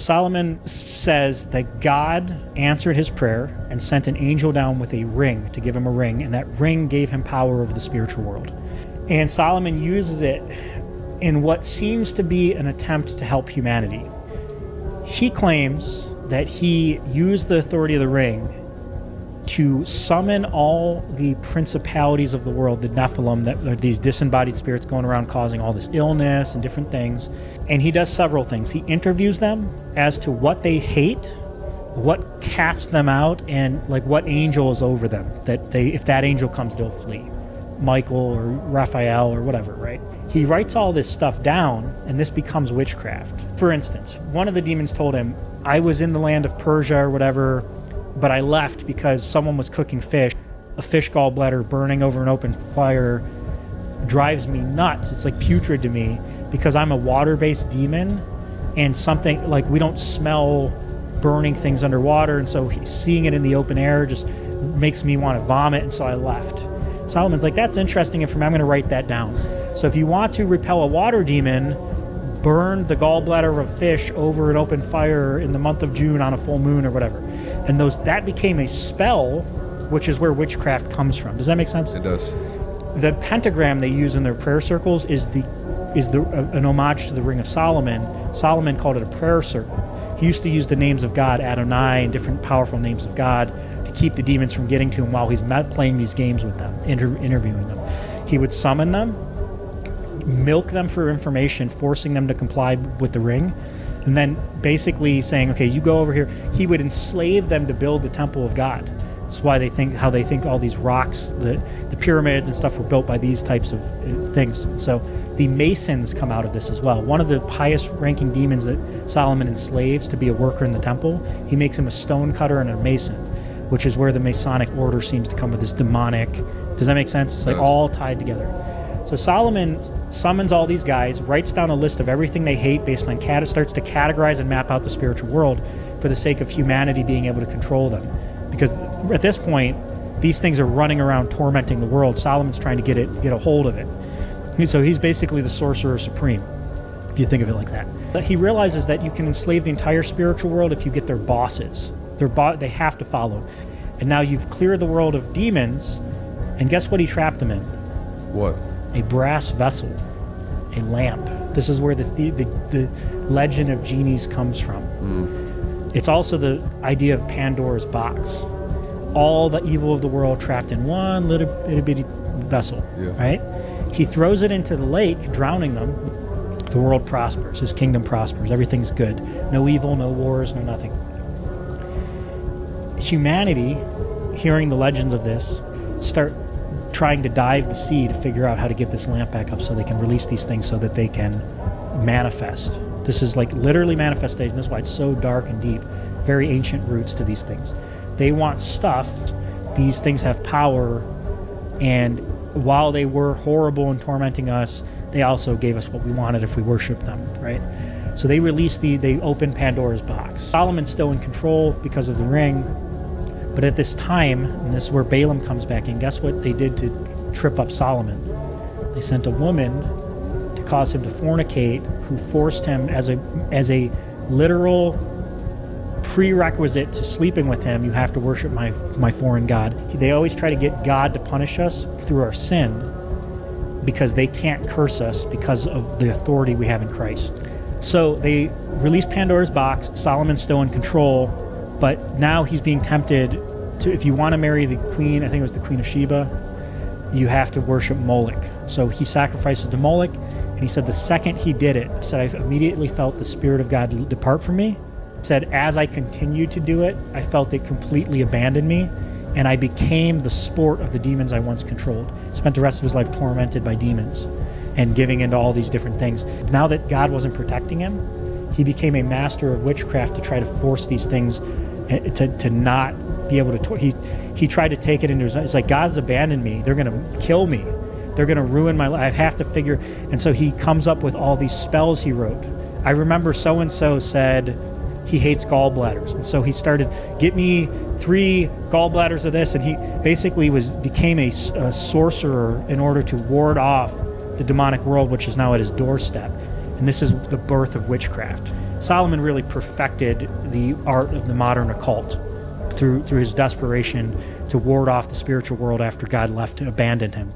Solomon says that God answered his prayer and sent an angel down with a ring to give him a ring, and that ring gave him power over the spiritual world. And Solomon uses it in what seems to be an attempt to help humanity. He claims that he used the authority of the ring to summon all the principalities of the world, the Nephilim, that are these disembodied spirits going around causing all this illness and different things. And he does several things. He interviews them as to what they hate, what casts them out, and like what angel is over them, that they, if that angel comes, they'll flee. Michael or Raphael or whatever, right? He writes all this stuff down, and this becomes witchcraft. For instance, one of the demons told him, I was in the land of Persia or whatever, but I left because someone was cooking fish. A fish gallbladder burning over an open fire drives me nuts. It's like putrid to me because I'm a water-based demon, and something like we don't smell burning things underwater, and so seeing it in the open air just makes me want to vomit, and so I left. Solomon's like, that's interesting information. I'm going to write that down. So if you want to repel a water demon, burn the gallbladder of a fish over an open fire in the month of June on a full moon or whatever. And that became a spell, which is where witchcraft comes from. Does that make sense? It does. The pentagram they use in their prayer circles is an homage to the Ring of Solomon. Solomon called it a prayer circle. He used to use the names of God, Adonai, and different powerful names of God to keep the demons from getting to him while he's playing these games with them, interviewing them. He would summon them, milk them for information, forcing them to comply with the ring, and then basically saying, okay, you go over here. He would enslave them to build the temple of God. That's why they think all these rocks, the pyramids and stuff were built by these types of things. So the Masons come out of this as well. One of the highest ranking demons that Solomon enslaves to be a worker in the temple, he makes him a stone cutter and a mason, which is where the Masonic order seems to come with this demonic. Does that make sense? It's like all tied together. So Solomon summons all these guys, writes down a list of everything they hate based on starts to categorize and map out the spiritual world for the sake of humanity being able to control them. Because at this point, these things are running around tormenting the world. Solomon's trying to get a hold of it. So he's basically the sorcerer supreme, if you think of it like that. But he realizes that you can enslave the entire spiritual world if you get their bosses. They have to follow. And now you've cleared the world of demons, and guess what he trapped them in? What? A brass vessel, a lamp. This is where the legend of genies comes from. It's also the idea of Pandora's box. All the evil of the world trapped in one little bitty vessel, right? He throws it into the lake, drowning them. The world prospers. His kingdom prospers. Everything's good. No evil, no wars, no nothing. Humanity, hearing the legends of this, start trying to dive the sea to figure out how to get this lamp back up so they can release these things so that they can manifest. This is like literally manifestation. This is why it's so dark and deep. Very ancient roots to these things. They want stuff. These things have power, and while they were horrible and tormenting us, they also gave us what we wanted if we worshiped them, right? So they opened Pandora's box. Solomon's still in control because of the ring, but at this time, and this is where Balaam comes back in, guess what they did to trip up Solomon? They sent a woman to cause him to fornicate, who forced him as a literal prerequisite to sleeping with him, you have to worship my foreign god. They always try to get God to punish us through our sin because they can't curse us because of the authority we have in Christ. So they release Pandora's box. Solomon's still in control, but now he's being tempted to, if you want to marry the queen, I think it was the Queen of Sheba, you have to worship Moloch. So he sacrifices to Moloch, and he said the second he did it, he said, I immediately felt the Spirit of God depart from me. He said, as I continued to do it, I felt it completely abandon me, and I became the sport of the demons I once controlled. Spent the rest of his life tormented by demons and giving into all these different things. Now that God wasn't protecting him, he became a master of witchcraft to try to force these things to not be able to. He tried to take it into his. It's like, God's abandoned me. They're going to kill me. They're going to ruin my life. I have to figure. And so he comes up with all these spells he wrote. I remember so and so said he hates gallbladders, and so he started, get me 3 gallbladders of this, and he basically became a sorcerer in order to ward off the demonic world, which is now at his doorstep. And this is the birth of witchcraft. Solomon really perfected the art of the modern occult through his desperation to ward off the spiritual world after God abandoned him.